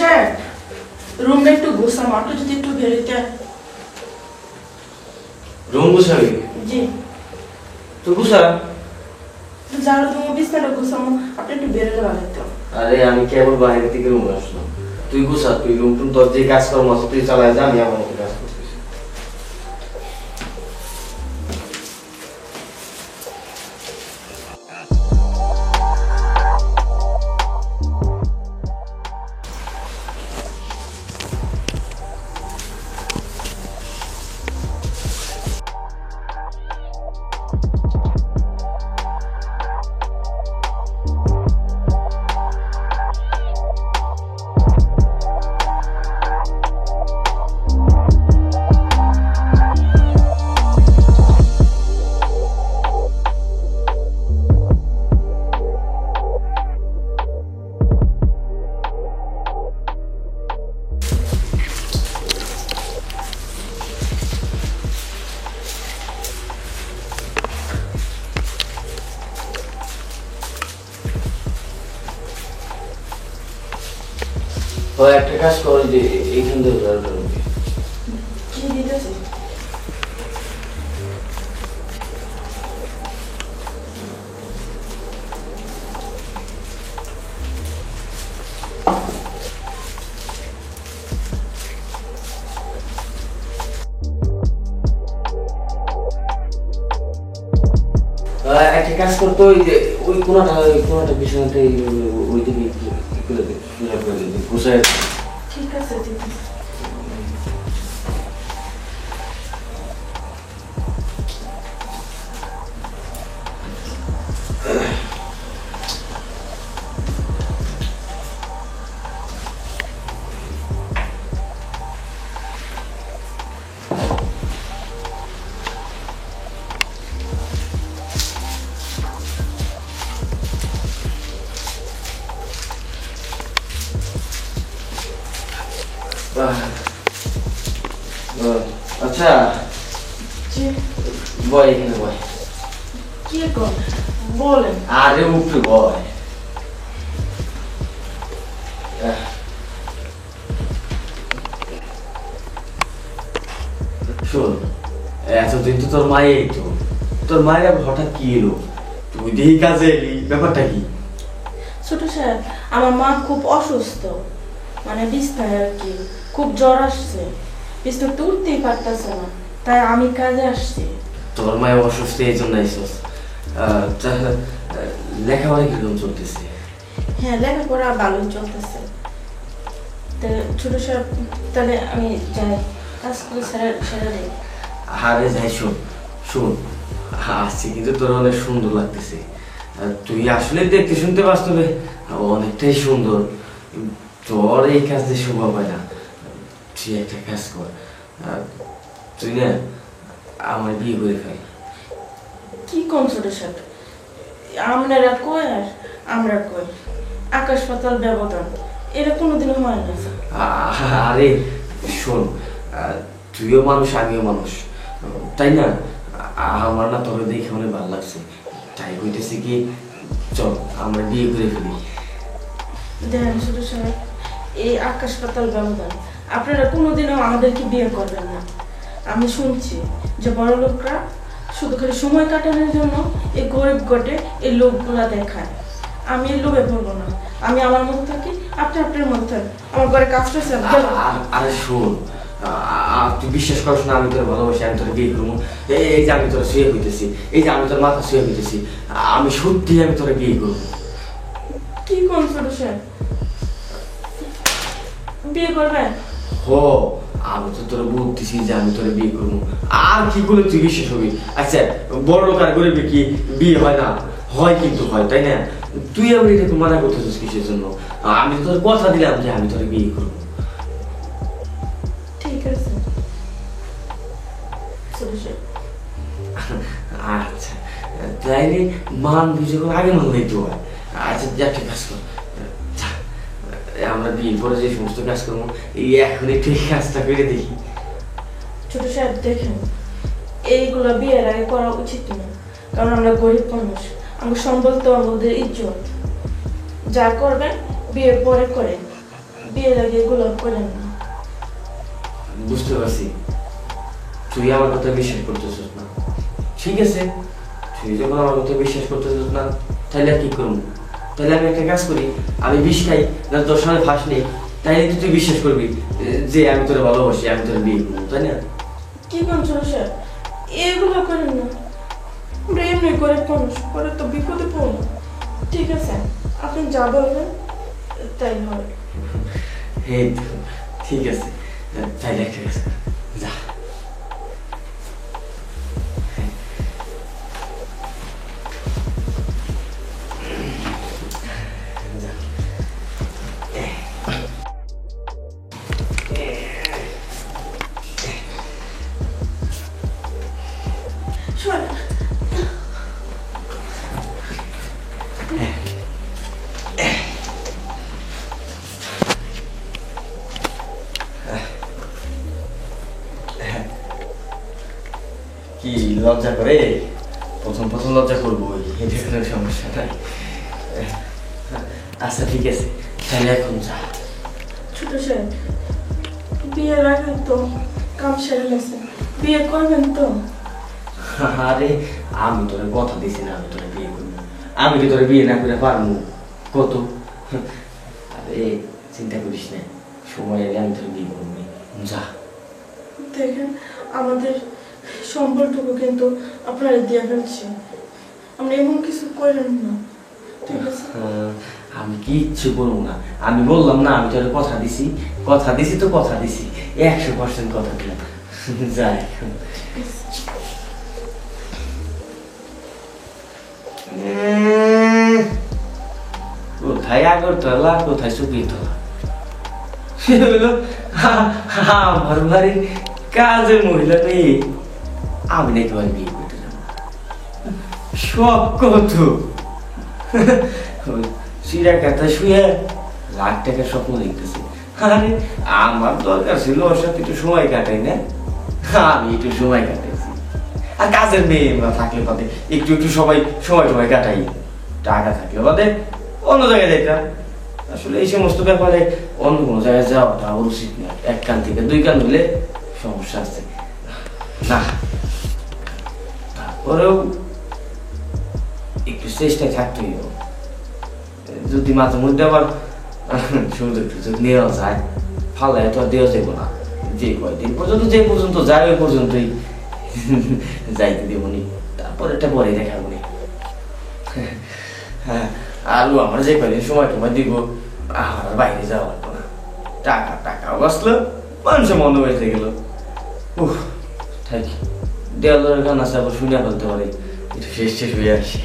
সাহেব রুমটা একটু গোছানো, আপনি যদি একটু বেরোতেন। রুম গুছাবি? জি। তো গুছা। যারা তুমি বিছানাটা গোছানো, আপনি একটু বেরোলে ভালো হতো। আরে আমি কেবল বাইরে থেকে রুমে আসলাম, তুই গুছা, তুই রুম টুম তোর যে কাজ কর্ম আছে তুই চালায় যা, আমি আমার মতো কাজ করতেছি। একটা কাজ কর, যে এইখান থেকে কি দিতেছে? একটা কাজ করতো, ওই যে ওই কোনাটা বিছানাটা ওই দিকে গুছায়। ঠিক আছে, ঠিক আছে। আচ্ছা বয়, এখানে বয়। কি কর বলেন? আরে উপরে বয়। শোন, এতদিন তো তোর মায়ের, তোর মায়ের হঠাৎ কি এলো? তুই দেখি কাজে এলি, ব্যাপারটা কি? ছোট সাহেব, আমার মা খুব অসুস্থ, মানে বিছানায় আর কি, খুব জ্বর আসছে, বিছানাতে উঠতেই পারতেছে না, তাই আমি কাজে আসছি। তোর মায়ের অসুস্থ, এই জন্য আইসস। লেখাপড়া কিরকম চলতেছে? হ্যাঁ, লেখাপড়া ভালোই চলতেছে। তো ছোট সাহেব, তাহলে আমি যাই, কাজ করে সেরা দেই। আরে যাই, শোন শোন, আসছি কিন্তু তোর অনেক সুন্দর লাগতেছে। তুই আসলে দেখতে শুনতে বাস্তবে অনেকটাই সুন্দর। তোর এই কাজ দিয়ে শোভা পায় না। তুই একটা কাজ কর, তুই না আমার বিয়ে করে ফেল। কি কোন ছোট সাহেব, আপনারা কই আর আমরা কই, আকাশ পাতাল ব্যবধান, এটা কোনোদিনও হয় না। আরে শোন, তুইও মানুষ আমিও মানুষ, তাই না? আমার না তোর দেখে অনেক ভালো লাগছে, তাই কইতেছি কি, চল আমরা বিয়ে করে ফেলি। দেখেন ছোট সাহেব, এই আকাশ পাতাল ব্যবধান, আপনারা কোনোদিনও আমাদেরকে বিয়ে করবেন না। আমি শুনছি যে বড় লোকরা শুধু খালি সময় কাটানোর জন্য এই গরিব ঘটে এই লোকগুলা দেখায়। আমি এই লোভে পড়বো না, আমি আমার মতো থাকি, আপনি আপনার মতো থাকেন, আমার ঘরে কাজ করছে। আরে শোন, তুই বিশ্বাস করিস না আমি তোর ভালোবাসি, আমি তোর বিয়ে করবো। এই যে আমি তোর শুয়ে হইতেছি, এই যে আমি তোর মাথা শুয়ে হইতেছি, আমি সত্যি আমি তোর বিয়ে করবো। কি কোন ছোট সাহেব, বিয়ে করবেন? হো, আমি তো তোর বলতেছি যে আমি তোর বিয়ে করবো, আর কি করে তুই বিশ্বাস হবি? আচ্ছা, বড় লোক আর গরিবে কি বিয়ে হয় না? হয়, কিন্তু হয়, তাই না? তুই আমি এটা মানা করতেছিস কিসের জন্য? আমি তোর কথা দিলাম যে আমি তোর বিয়ে করবো। ঠিক আছে ছোট সাহেব। আচ্ছা, তাইলে মান বুঝে আগে মানলেই তো হয়। আচ্ছা, একটা কাজ কর, আমরা বিয়ে করে যে সমস্ত কাজ করবো, এই এখন একটু এই কাজটা করে দেখি। ছোট সাহেব দেখেন, এইগুলো বিয়ের আগে করা উচিত না, কারণ আমরা গরিব মানুষ, আমরা সম্বল তো আমাদের ইজ্জত। যা করবেন বিয়ের পরে করেন, বিয়ের আগে এগুলো করেন না। আমি বুঝতে পারছি তুই আমার কথা বিশ্বাস করতেছিস না। ঠিক আছে, তুই যখন আমার কথা বিশ্বাস করতেছিস না তাহলে আর কি করবো? তাহলে আমি একটা কাজ করি, আমি বিষ খাই না, তোর সামনে ফাঁস নেই, তাইলে তুই বিশ্বাস করবি যে আমি তোরে ভালোবাসি, আমি তোরে বিয়ে করবো, তাই না? কি কোন স্যার, এগুলো করেন না। আমরা এমনি করে মানুষ পরে তো বিপদে পড়বো। ঠিক আছে, আপনি যা বলবেন তাই হবে। এই তো, ঠিক আছে, তাইলে একটা কাজ কর, যা। শোনেন, কি লজ্জা করে? প্রথম প্রথম লজ্জা করবো, এটা কোনো সমস্যা নাই। আচ্ছা ঠিক আছে, তাহলে এখন যা। ছোট সাহেব, বিয়ের আগে তো কাম সেরে গেছে, বিয়ে করবেন তো? আরে আমি তোরে কথা দিছি না আমি তোরে বিয়ে করবো? আমি কি তোরে বিয়ে না করে পারবো? কত, আরে চিন্তা করিস না, সময় এলে আমি তোরে বিয়ে করবো, যা। দেখেন, আমাদের সম্পর্কটুকু কিন্তু আপনারা দিয়ে ফেলছি, আপনি এমন কিছু করেন না, ঠিক আছে? আমি কিচ্ছু করবো না, আমি বললাম না আমি তোরে কথা দিছি, কথা দিছি তো কথা দিছি, 100% কথা দিলাম। যাই কোথায় আগরতলা, কোথায় সুপ্রিয়তলা, আমার বাড়ির কাজের মহিলা মেয়ে, আমি নাকি বাড়ি বিয়ে করতে যাবো? সব কত সিরা কাতা শুয়ে লাখ টাকার স্বপ্ন দেখতেছি। আরে আমার দরকার ছিল ওর সাথে একটু সময় কাটাই না, আমি একটু সময় কাটাইছি। আর কাজের মেয়ে থাকলে বাদে একটু একটু সবাই সময় কাটাই, টাকা থাকলে বাদে অন্য জায়গায় যেতাম। আসলে এই সমস্ত ব্যাপারে অন্য কোনো জায়গায় যাওয়াটা উচিত না, এক কান থেকে দুই কান হলে সমস্যা আছে না। তারপরেও একটু চেষ্টায় থাকতেই হবে, যদি মাঝে মধ্যে আবার সুযোগ টুযোগ নেওয়া যায়, ফালায় তো আর দেওয়া যাবো না। যে কয়দিন পর্যন্ত যে পর্যন্ত যায় ওই পর্যন্তই যাইতে দেবনি, তারপর এটা পরে দেখাবো নি। হ্যাঁ, আরো আমার যে কয়দিন সময় দিব, আমার বাইরে যাওয়া লাগবো না, টাকাও বাঁচলো, মানুষের মনে বেঁচে গেল। উহ, থাকি, দেওয়ালের গান আছে আবার শুনে ফেলতে পারি, একটু শেষ হয়ে আসি।